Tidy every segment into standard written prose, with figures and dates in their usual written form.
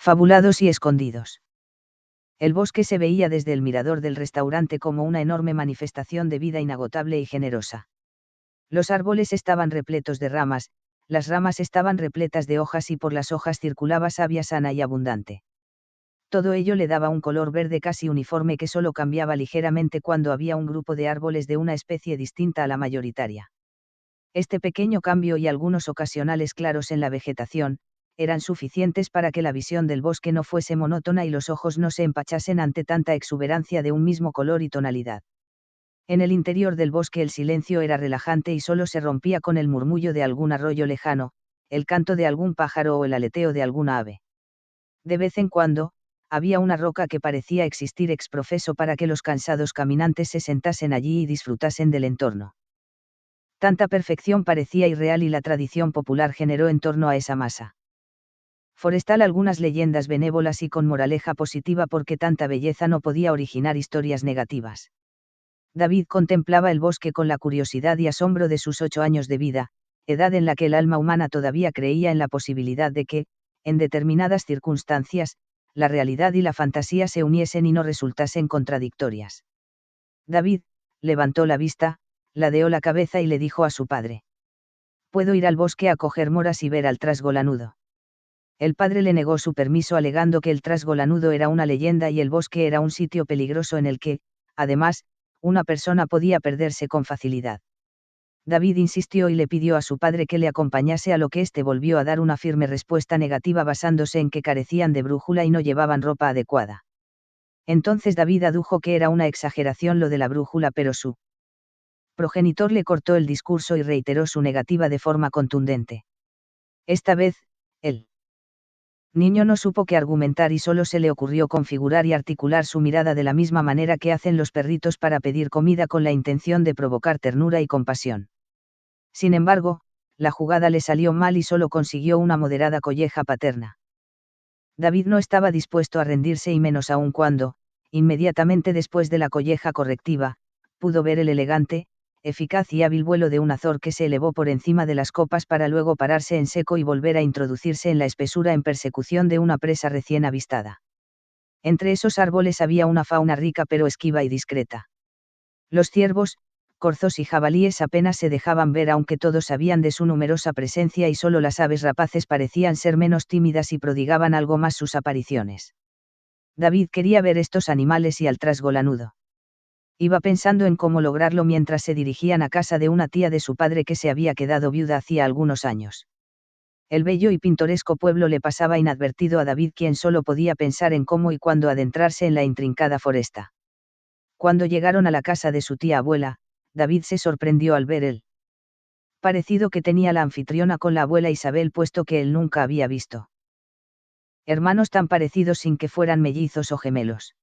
Fabulados y escondidos. El bosque se veía desde el mirador del restaurante como una enorme manifestación de vida inagotable y generosa. Los árboles estaban repletos de ramas, las ramas estaban repletas de hojas y por las hojas circulaba savia sana y abundante. Todo ello le daba un color verde casi uniforme que solo cambiaba ligeramente cuando había un grupo de árboles de una especie distinta a la mayoritaria. Este pequeño cambio y algunos ocasionales claros en la vegetación, eran suficientes para que la visión del bosque no fuese monótona y los ojos no se empachasen ante tanta exuberancia de un mismo color y tonalidad. En el interior del bosque el silencio era relajante y solo se rompía con el murmullo de algún arroyo lejano, el canto de algún pájaro o el aleteo de alguna ave. De vez en cuando, había una roca que parecía existir exprofeso para que los cansados caminantes se sentasen allí y disfrutasen del entorno. Tanta perfección parecía irreal y la tradición popular generó en torno a esa masa forestal algunas leyendas benévolas y con moraleja positiva porque tanta belleza no podía originar historias negativas. David contemplaba el bosque con la curiosidad y asombro de sus 8 años de vida, edad en la que el alma humana todavía creía en la posibilidad de que, en determinadas circunstancias, la realidad y la fantasía se uniesen y no resultasen contradictorias. David, levantó la vista, ladeó la cabeza y le dijo a su padre: «¿Puedo ir al bosque a coger moras y ver al trasgolanudo?». El padre le negó su permiso alegando que el trasgolanudo era una leyenda y el bosque era un sitio peligroso en el que, además, una persona podía perderse con facilidad. David insistió y le pidió a su padre que le acompañase, a lo que éste volvió a dar una firme respuesta negativa basándose en que carecían de brújula y no llevaban ropa adecuada. Entonces David adujo que era una exageración lo de la brújula, pero su progenitor le cortó el discurso y reiteró su negativa de forma contundente. Esta vez, el niño no supo qué argumentar y solo se le ocurrió configurar y articular su mirada de la misma manera que hacen los perritos para pedir comida, con la intención de provocar ternura y compasión. Sin embargo, la jugada le salió mal y solo consiguió una moderada colleja paterna. David no estaba dispuesto a rendirse y menos aún cuando, inmediatamente después de la colleja correctiva, pudo ver el elegante, eficaz y hábil vuelo de un azor que se elevó por encima de las copas para luego pararse en seco y volver a introducirse en la espesura en persecución de una presa recién avistada. Entre esos árboles había una fauna rica pero esquiva y discreta. Los ciervos, corzos y jabalíes apenas se dejaban ver, aunque todos sabían de su numerosa presencia, y solo las aves rapaces parecían ser menos tímidas y prodigaban algo más sus apariciones. David quería ver estos animales y al trasgolanudo. Iba pensando en cómo lograrlo mientras se dirigían a casa de una tía de su padre que se había quedado viuda hacía algunos años. El bello y pintoresco pueblo le pasaba inadvertido a David, quien solo podía pensar en cómo y cuándo adentrarse en la intrincada foresta. Cuando llegaron a la casa de su tía abuela, David se sorprendió al ver el parecido que tenía la anfitriona con la abuela Isabel, puesto que él nunca había visto hermanos tan parecidos sin que fueran mellizos o gemelos.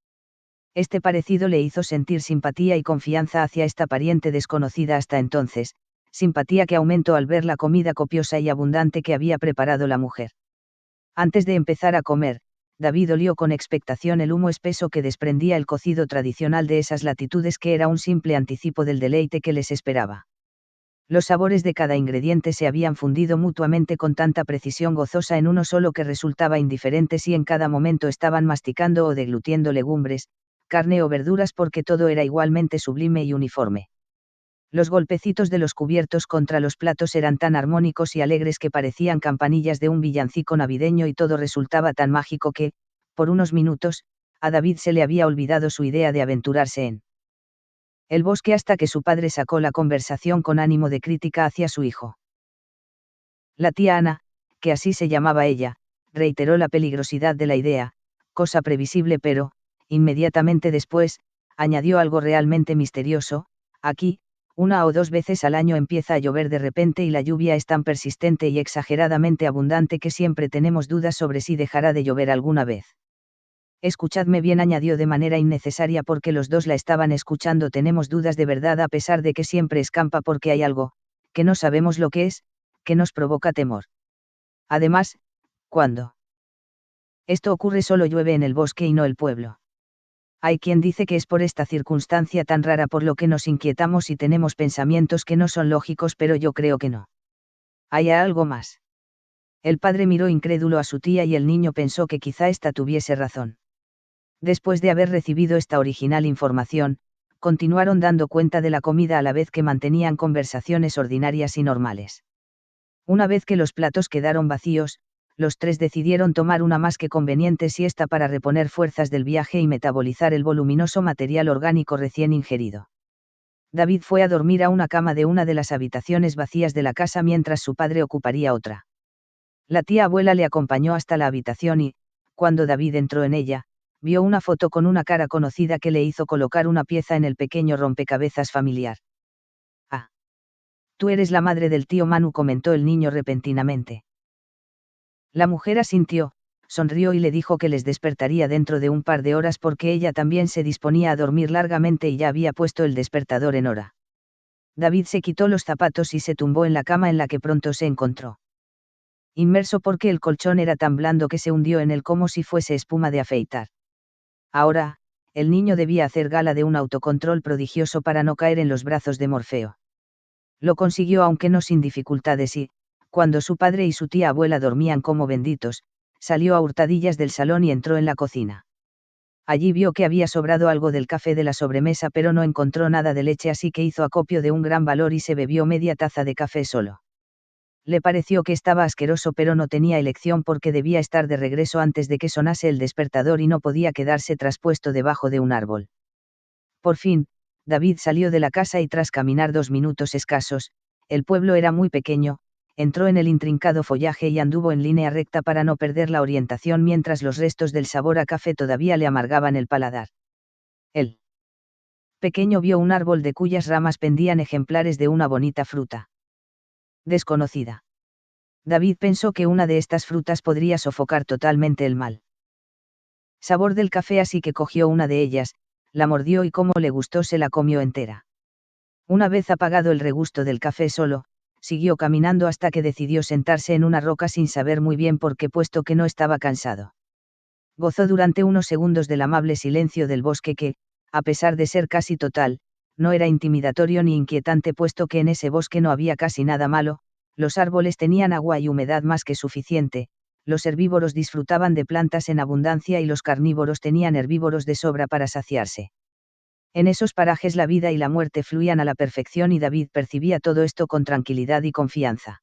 Este parecido le hizo sentir simpatía y confianza hacia esta pariente desconocida hasta entonces, simpatía que aumentó al ver la comida copiosa y abundante que había preparado la mujer. Antes de empezar a comer, David olió con expectación el humo espeso que desprendía el cocido tradicional de esas latitudes, que era un simple anticipo del deleite que les esperaba. Los sabores de cada ingrediente se habían fundido mutuamente con tanta precisión gozosa en uno solo que resultaba indiferente si en cada momento estaban masticando o deglutiendo legumbres, carne o verduras, porque todo era igualmente sublime y uniforme. Los golpecitos de los cubiertos contra los platos eran tan armónicos y alegres que parecían campanillas de un villancico navideño, y todo resultaba tan mágico que, por unos minutos, a David se le había olvidado su idea de aventurarse en el bosque, hasta que su padre sacó la conversación con ánimo de crítica hacia su hijo. La tía Ana, que así se llamaba ella, reiteró la peligrosidad de la idea, cosa previsible, pero, inmediatamente después, añadió algo realmente misterioso: aquí, 1 o 2 veces al año empieza a llover de repente y la lluvia es tan persistente y exageradamente abundante que siempre tenemos dudas sobre si dejará de llover alguna vez. Escuchadme bien, añadió de manera innecesaria porque los dos la estaban escuchando. Tenemos dudas de verdad, a pesar de que siempre escampa, porque hay algo, que no sabemos lo que es, que nos provoca temor. Además, cuando esto ocurre solo llueve en el bosque y no el pueblo. Hay quien dice que es por esta circunstancia tan rara por lo que nos inquietamos y tenemos pensamientos que no son lógicos, pero yo creo que no. Hay algo más. El padre miró incrédulo a su tía y el niño pensó que quizá ésta tuviese razón. Después de haber recibido esta original información, continuaron dando cuenta de la comida a la vez que mantenían conversaciones ordinarias y normales. Una vez que los platos quedaron vacíos, los tres decidieron tomar una más que conveniente siesta para reponer fuerzas del viaje y metabolizar el voluminoso material orgánico recién ingerido. David fue a dormir a una cama de una de las habitaciones vacías de la casa mientras su padre ocuparía otra. La tía abuela le acompañó hasta la habitación y, cuando David entró en ella, vio una foto con una cara conocida que le hizo colocar una pieza en el pequeño rompecabezas familiar. «Ah. Tú eres la madre del tío Manu», comentó el niño repentinamente. La mujer asintió, sonrió y le dijo que les despertaría dentro de un par de horas porque ella también se disponía a dormir largamente y ya había puesto el despertador en hora. David se quitó los zapatos y se tumbó en la cama en la que pronto se encontró inmerso porque el colchón era tan blando que se hundió en él como si fuese espuma de afeitar. Ahora, el niño debía hacer gala de un autocontrol prodigioso para no caer en los brazos de Morfeo. Lo consiguió aunque no sin dificultades y, cuando su padre y su tía abuela dormían como benditos, salió a hurtadillas del salón y entró en la cocina. Allí vio que había sobrado algo del café de la sobremesa pero no encontró nada de leche, así que hizo acopio de un gran valor y se bebió media taza de café solo. Le pareció que estaba asqueroso pero no tenía elección porque debía estar de regreso antes de que sonase el despertador y no podía quedarse traspuesto debajo de un árbol. Por fin, David salió de la casa y tras caminar 2 minutos escasos, el pueblo era muy pequeño, entró en el intrincado follaje y anduvo en línea recta para no perder la orientación mientras los restos del sabor a café todavía le amargaban el paladar. El pequeño vio un árbol de cuyas ramas pendían ejemplares de una bonita fruta desconocida. David pensó que una de estas frutas podría sofocar totalmente el mal sabor del café, así que cogió una de ellas, la mordió y como le gustó se la comió entera. Una vez apagado el regusto del café solo, siguió caminando hasta que decidió sentarse en una roca sin saber muy bien por qué, puesto que no estaba cansado. Gozó durante unos segundos del amable silencio del bosque que, a pesar de ser casi total, no era intimidatorio ni inquietante puesto que en ese bosque no había casi nada malo, los árboles tenían agua y humedad más que suficiente, los herbívoros disfrutaban de plantas en abundancia y los carnívoros tenían herbívoros de sobra para saciarse. En esos parajes la vida y la muerte fluían a la perfección y David percibía todo esto con tranquilidad y confianza.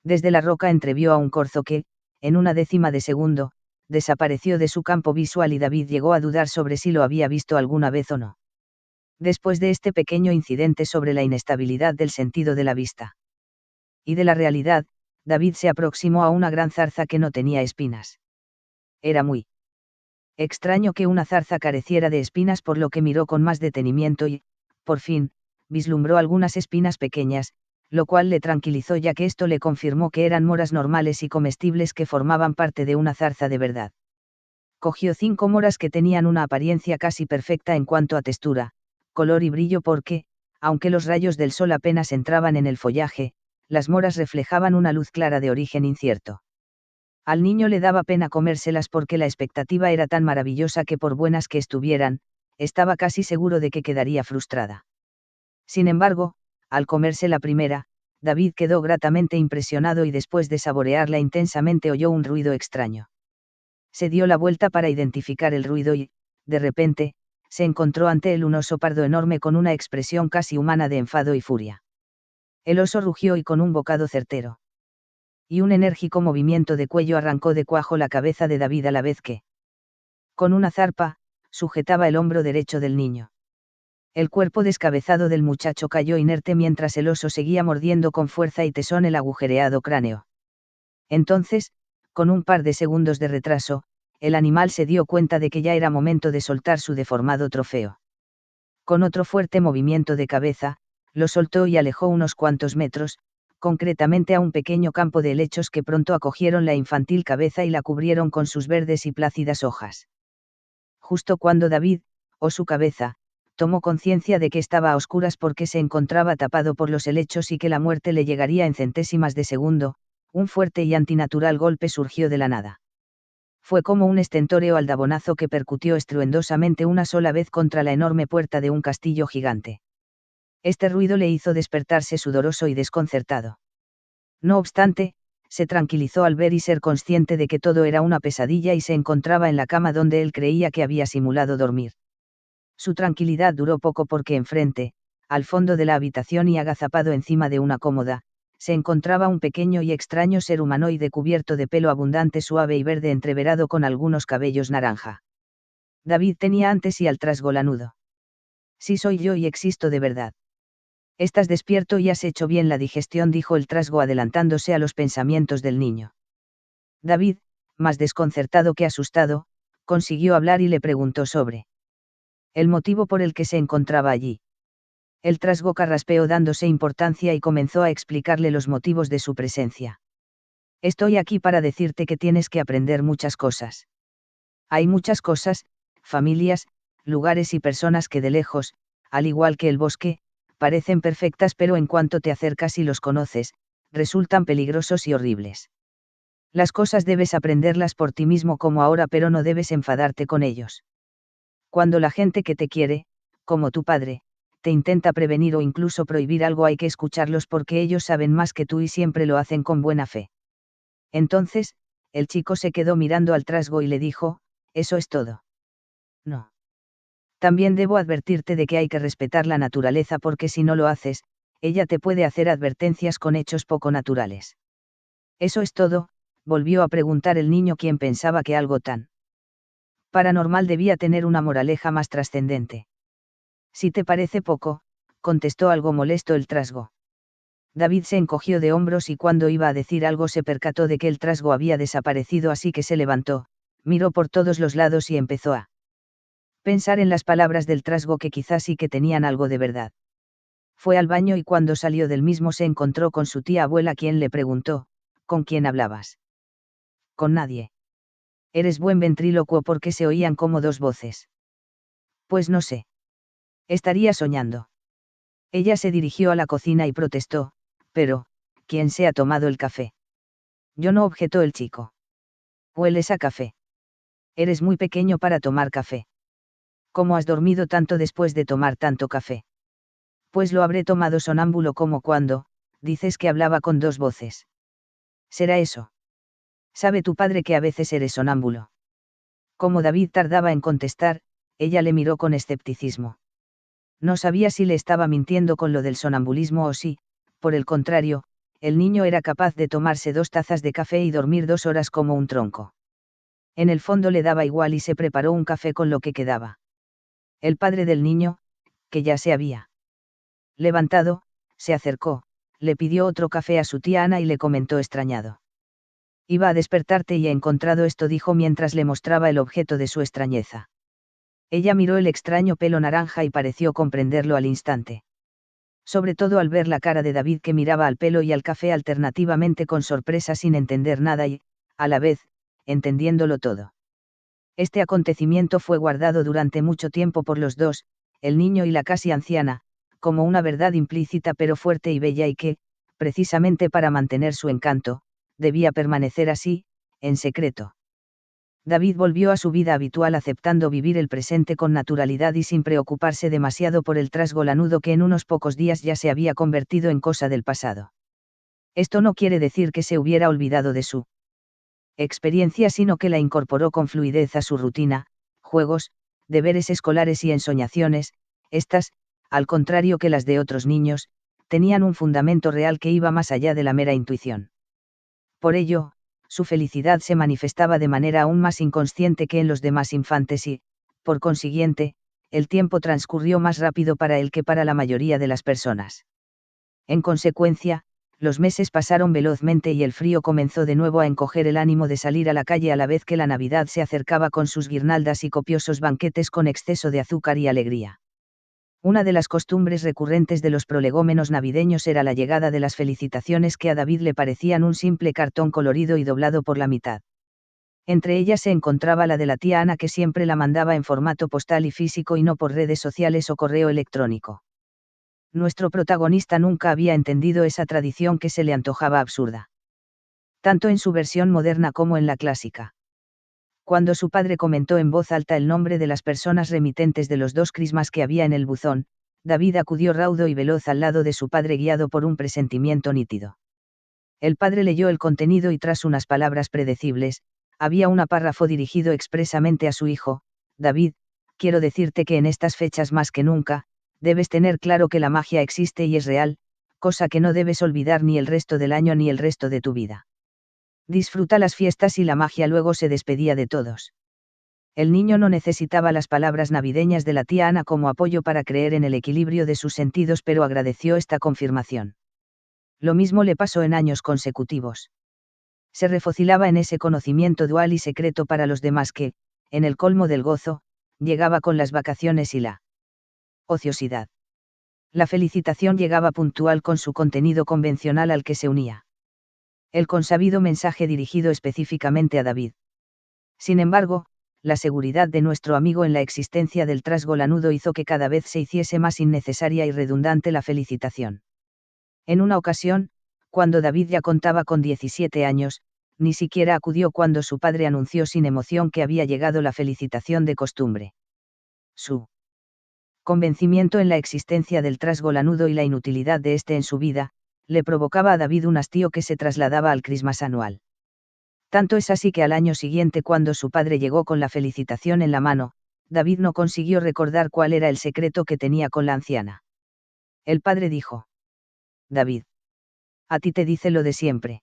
Desde la roca entrevió a un corzo que, en una décima de segundo, desapareció de su campo visual y David llegó a dudar sobre si lo había visto alguna vez o no. Después de este pequeño incidente sobre la inestabilidad del sentido de la vista y de la realidad, David se aproximó a una gran zarza que no tenía espinas. Era muy extraño que una zarza careciera de espinas, por lo que miró con más detenimiento y, por fin, vislumbró algunas espinas pequeñas, lo cual le tranquilizó ya que esto le confirmó que eran moras normales y comestibles que formaban parte de una zarza de verdad. Cogió 5 moras que tenían una apariencia casi perfecta en cuanto a textura, color y brillo porque, aunque los rayos del sol apenas entraban en el follaje, las moras reflejaban una luz clara de origen incierto. Al niño le daba pena comérselas porque la expectativa era tan maravillosa que por buenas que estuvieran, estaba casi seguro de que quedaría frustrada. Sin embargo, al comerse la primera, David quedó gratamente impresionado y después de saborearla intensamente oyó un ruido extraño. Se dio la vuelta para identificar el ruido y, de repente, se encontró ante él un oso pardo enorme con una expresión casi humana de enfado y furia. El oso rugió y con un bocado certero y un enérgico movimiento de cuello arrancó de cuajo la cabeza de David a la vez que, con una zarpa, sujetaba el hombro derecho del niño. El cuerpo descabezado del muchacho cayó inerte mientras el oso seguía mordiendo con fuerza y tesón el agujereado cráneo. Entonces, con un par de segundos de retraso, el animal se dio cuenta de que ya era momento de soltar su deformado trofeo. Con otro fuerte movimiento de cabeza, lo soltó y alejó unos cuantos metros, concretamente a un pequeño campo de helechos que pronto acogieron la infantil cabeza y la cubrieron con sus verdes y plácidas hojas. Justo cuando David, o su cabeza, tomó conciencia de que estaba a oscuras porque se encontraba tapado por los helechos y que la muerte le llegaría en centésimas de segundo, un fuerte y antinatural golpe surgió de la nada. Fue como un estentóreo aldabonazo que percutió estruendosamente una sola vez contra la enorme puerta de un castillo gigante. Este ruido le hizo despertarse sudoroso y desconcertado. No obstante, se tranquilizó al ver y ser consciente de que todo era una pesadilla y se encontraba en la cama donde él creía que había simulado dormir. Su tranquilidad duró poco porque enfrente, al fondo de la habitación y agazapado encima de una cómoda, se encontraba un pequeño y extraño ser humanoide cubierto de pelo abundante suave y verde entreverado con algunos cabellos naranja. David tenía antes y al trasgo lanudo. Sí soy yo y existo de verdad. Estás despierto y has hecho bien la digestión, dijo el trasgo adelantándose a los pensamientos del niño. David, más desconcertado que asustado, consiguió hablar y le preguntó sobre el motivo por el que se encontraba allí. El trasgo carraspeó dándose importancia y comenzó a explicarle los motivos de su presencia. Estoy aquí para decirte que tienes que aprender muchas cosas. Hay muchas cosas, familias, lugares y personas que de lejos, al igual que el bosque, parecen perfectas pero en cuanto te acercas y los conoces, resultan peligrosos y horribles. Las cosas debes aprenderlas por ti mismo como ahora, pero no debes enfadarte con ellos. Cuando la gente que te quiere, como tu padre, te intenta prevenir o incluso prohibir algo, hay que escucharlos porque ellos saben más que tú y siempre lo hacen con buena fe. Entonces, el chico se quedó mirando al trasgo y le dijo, ¿eso es todo? No. También debo advertirte de que hay que respetar la naturaleza porque si no lo haces, ella te puede hacer advertencias con hechos poco naturales. ¿Eso es todo?, volvió a preguntar el niño, quien pensaba que algo tan paranormal debía tener una moraleja más trascendente. Si te parece poco, contestó algo molesto el trasgo. David se encogió de hombros y cuando iba a decir algo se percató de que el trasgo había desaparecido, así que se levantó, miró por todos los lados y empezó a pensar en las palabras del trasgo que quizás sí que tenían algo de verdad. Fue al baño y cuando salió del mismo se encontró con su tía abuela, quien le preguntó, ¿con quién hablabas? Con nadie. Eres buen ventrílocuo, porque se oían como dos voces. Pues no sé. Estaría soñando. Ella se dirigió a la cocina y protestó, pero, ¿quién se ha tomado el café? Yo no, objetó el chico. Hueles a café. Eres muy pequeño para tomar café. ¿Cómo has dormido tanto después de tomar tanto café? Pues lo habré tomado sonámbulo, como cuando, dices que hablaba con dos voces. ¿Será eso? ¿Sabe tu padre que a veces eres sonámbulo? Como David tardaba en contestar, ella le miró con escepticismo. No sabía si le estaba mintiendo con lo del sonambulismo o si, por el contrario, el niño era capaz de tomarse 2 tazas de café y dormir 2 horas como un tronco. En el fondo le daba igual y se preparó un café con lo que quedaba. El padre del niño, que ya se había levantado, se acercó, le pidió otro café a su tía Ana y le comentó extrañado. Iba a despertarte y he encontrado esto, dijo mientras le mostraba el objeto de su extrañeza. Ella miró el extraño pelo naranja y pareció comprenderlo al instante. Sobre todo al ver la cara de David, que miraba al pelo y al café alternativamente con sorpresa sin entender nada y, a la vez, entendiéndolo todo. Este acontecimiento fue guardado durante mucho tiempo por los dos, el niño y la casi anciana, como una verdad implícita pero fuerte y bella y que, precisamente para mantener su encanto, debía permanecer así, en secreto. David volvió a su vida habitual, aceptando vivir el presente con naturalidad y sin preocuparse demasiado por el trasgo lanudo que en unos pocos días ya se había convertido en cosa del pasado. Esto no quiere decir que se hubiera olvidado de su experiencia, sino que la incorporó con fluidez a su rutina, juegos, deberes escolares y ensoñaciones. Estas, al contrario que las de otros niños, tenían un fundamento real que iba más allá de la mera intuición. Por ello, su felicidad se manifestaba de manera aún más inconsciente que en los demás infantes y, por consiguiente, el tiempo transcurrió más rápido para él que para la mayoría de las personas. En consecuencia, los meses pasaron velozmente y el frío comenzó de nuevo a encoger el ánimo de salir a la calle a la vez que la Navidad se acercaba con sus guirnaldas y copiosos banquetes con exceso de azúcar y alegría. Una de las costumbres recurrentes de los prolegómenos navideños era la llegada de las felicitaciones, que a David le parecían un simple cartón colorido y doblado por la mitad. Entre ellas se encontraba la de la tía Ana, que siempre la mandaba en formato postal y físico y no por redes sociales o correo electrónico. Nuestro protagonista nunca había entendido esa tradición, que se le antojaba absurda. Tanto en su versión moderna como en la clásica. Cuando su padre comentó en voz alta el nombre de las personas remitentes de los 2 crismas que había en el buzón, David acudió raudo y veloz al lado de su padre, guiado por un presentimiento nítido. El padre leyó el contenido y tras unas palabras predecibles, había un párrafo dirigido expresamente a su hijo: David, quiero decirte que en estas fechas más que nunca, debes tener claro que la magia existe y es real, cosa que no debes olvidar ni el resto del año ni el resto de tu vida. Disfruta las fiestas y la magia. Luego se despedía de todos. El niño no necesitaba las palabras navideñas de la tía Ana como apoyo para creer en el equilibrio de sus sentidos, pero agradeció esta confirmación. Lo mismo le pasó en años consecutivos. Se refocilaba en ese conocimiento dual y secreto para los demás que, en el colmo del gozo, llegaba con las vacaciones y la ociosidad. La felicitación llegaba puntual con su contenido convencional al que se unía el consabido mensaje dirigido específicamente a David. Sin embargo, la seguridad de nuestro amigo en la existencia del trasgolanudo hizo que cada vez se hiciese más innecesaria y redundante la felicitación. En una ocasión, cuando David ya contaba con 17 años, ni siquiera acudió cuando su padre anunció sin emoción que había llegado la felicitación de costumbre. Su convencimiento en la existencia del trasgolanudo y la inutilidad de éste en su vida, le provocaba a David un hastío que se trasladaba al Christmas anual. Tanto es así que al año siguiente, cuando su padre llegó con la felicitación en la mano, David no consiguió recordar cuál era el secreto que tenía con la anciana. El padre dijo: David, a ti te dice lo de siempre.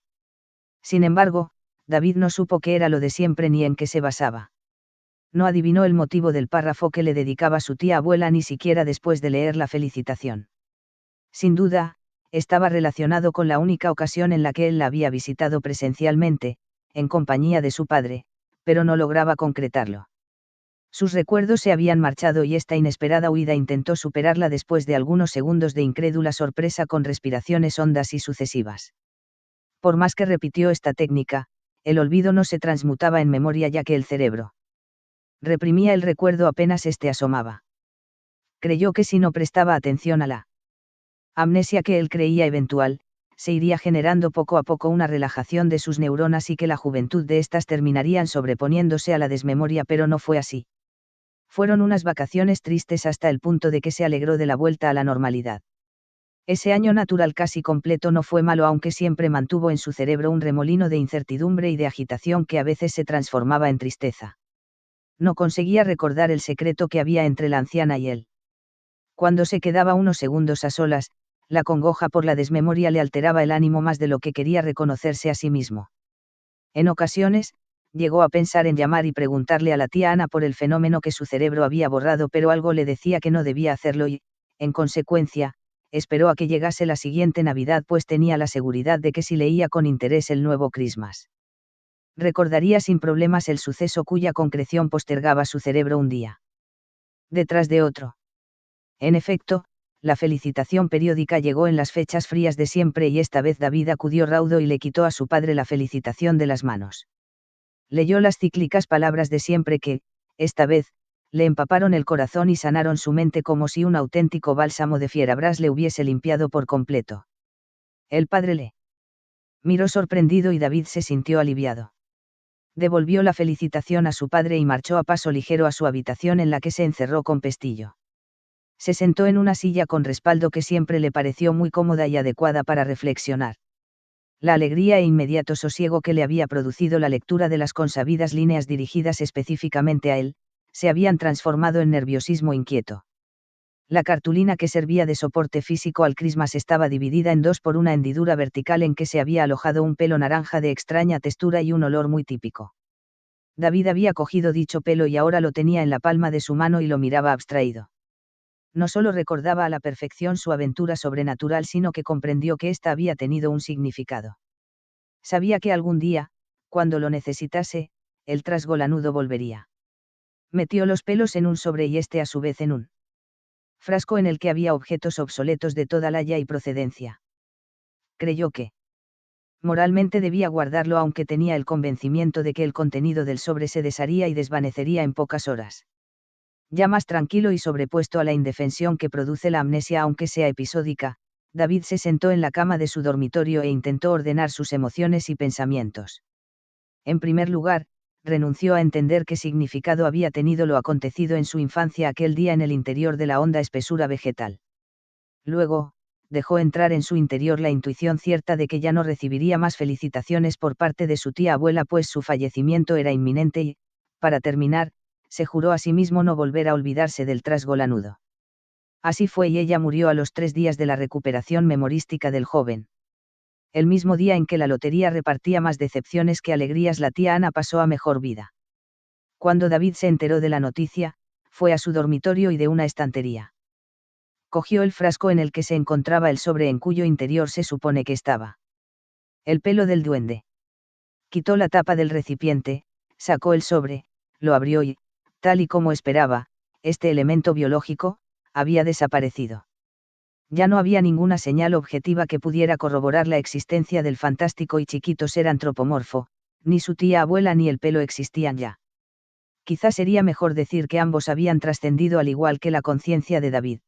Sin embargo, David no supo qué era lo de siempre ni en qué se basaba. No adivinó el motivo del párrafo que le dedicaba su tía abuela ni siquiera después de leer la felicitación. Sin duda, estaba relacionado con la única ocasión en la que él la había visitado presencialmente, en compañía de su padre, pero no lograba concretarlo. Sus recuerdos se habían marchado y esta inesperada huida intentó superarla después de algunos segundos de incrédula sorpresa con respiraciones hondas y sucesivas. Por más que repitió esta técnica, el olvido no se transmutaba en memoria, ya que el cerebro reprimía el recuerdo apenas éste asomaba. Creyó que si no prestaba atención a la amnesia que él creía eventual, se iría generando poco a poco una relajación de sus neuronas y que la juventud de éstas terminarían sobreponiéndose a la desmemoria, pero no fue así. Fueron unas vacaciones tristes hasta el punto de que se alegró de la vuelta a la normalidad. Ese año natural casi completo no fue malo, aunque siempre mantuvo en su cerebro un remolino de incertidumbre y de agitación que a veces se transformaba en tristeza. No conseguía recordar el secreto que había entre la anciana y él. Cuando se quedaba unos segundos a solas, la congoja por la desmemoria le alteraba el ánimo más de lo que quería reconocerse a sí mismo. En ocasiones, llegó a pensar en llamar y preguntarle a la tía Ana por el fenómeno que su cerebro había borrado, pero algo le decía que no debía hacerlo y, en consecuencia, esperó a que llegase la siguiente Navidad, pues tenía la seguridad de que si leía con interés el nuevo Christmas, recordaría sin problemas el suceso cuya concreción postergaba su cerebro un día detrás de otro. En efecto, la felicitación periódica llegó en las fechas frías de siempre y esta vez David acudió raudo y le quitó a su padre la felicitación de las manos. Leyó las cíclicas palabras de siempre que, esta vez, le empaparon el corazón y sanaron su mente como si un auténtico bálsamo de fierabrás le hubiese limpiado por completo. El padre le miró sorprendido y David se sintió aliviado. Devolvió la felicitación a su padre y marchó a paso ligero a su habitación, en la que se encerró con pestillo. Se sentó en una silla con respaldo que siempre le pareció muy cómoda y adecuada para reflexionar. La alegría e inmediato sosiego que le había producido la lectura de las consabidas líneas dirigidas específicamente a él, se habían transformado en nerviosismo inquieto. La cartulina que servía de soporte físico al Christmas estaba dividida en dos por una hendidura vertical en que se había alojado un pelo naranja de extraña textura y un olor muy típico. David había cogido dicho pelo y ahora lo tenía en la palma de su mano y lo miraba abstraído. No solo recordaba a la perfección su aventura sobrenatural, sino que comprendió que ésta había tenido un significado. Sabía que algún día, cuando lo necesitase, el trasgolanudo volvería. Metió los pelos en un sobre y este a su vez en un frasco en el que había objetos obsoletos de toda talla y procedencia. Creyó que moralmente debía guardarlo, aunque tenía el convencimiento de que el contenido del sobre se desharía y desvanecería en pocas horas. Ya más tranquilo y sobrepuesto a la indefensión que produce la amnesia, aunque sea episódica, David se sentó en la cama de su dormitorio e intentó ordenar sus emociones y pensamientos. En primer lugar, renunció a entender qué significado había tenido lo acontecido en su infancia aquel día en el interior de la honda espesura vegetal. Luego, dejó entrar en su interior la intuición cierta de que ya no recibiría más felicitaciones por parte de su tía abuela, pues su fallecimiento era inminente y, para terminar, se juró a sí mismo no volver a olvidarse del trasgolanudo. Así fue, y ella murió a los 3 días de la recuperación memorística del joven. El mismo día en que la lotería repartía más decepciones que alegrías, la tía Ana pasó a mejor vida. Cuando David se enteró de la noticia, fue a su dormitorio y de una estantería cogió el frasco en el que se encontraba el sobre en cuyo interior se supone que estaba el pelo del duende. Quitó la tapa del recipiente, sacó el sobre, lo abrió y, tal y como esperaba, este elemento biológico, había desaparecido. Ya no había ninguna señal objetiva que pudiera corroborar la existencia del fantástico y chiquito ser antropomorfo, ni su tía abuela ni el pelo existían ya. Quizás sería mejor decir que ambos habían trascendido, al igual que la conciencia de David.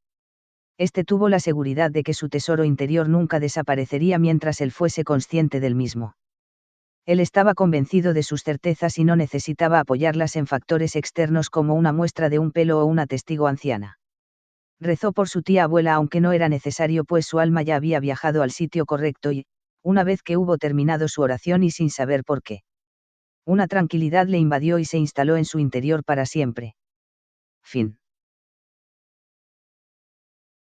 Este tuvo la seguridad de que su tesoro interior nunca desaparecería mientras él fuese consciente del mismo. Él estaba convencido de sus certezas y no necesitaba apoyarlas en factores externos como una muestra de un pelo o una testigo anciana. Rezó por su tía abuela, aunque no era necesario, pues su alma ya había viajado al sitio correcto y, una vez que hubo terminado su oración y sin saber por qué, una tranquilidad le invadió y se instaló en su interior para siempre. Fin.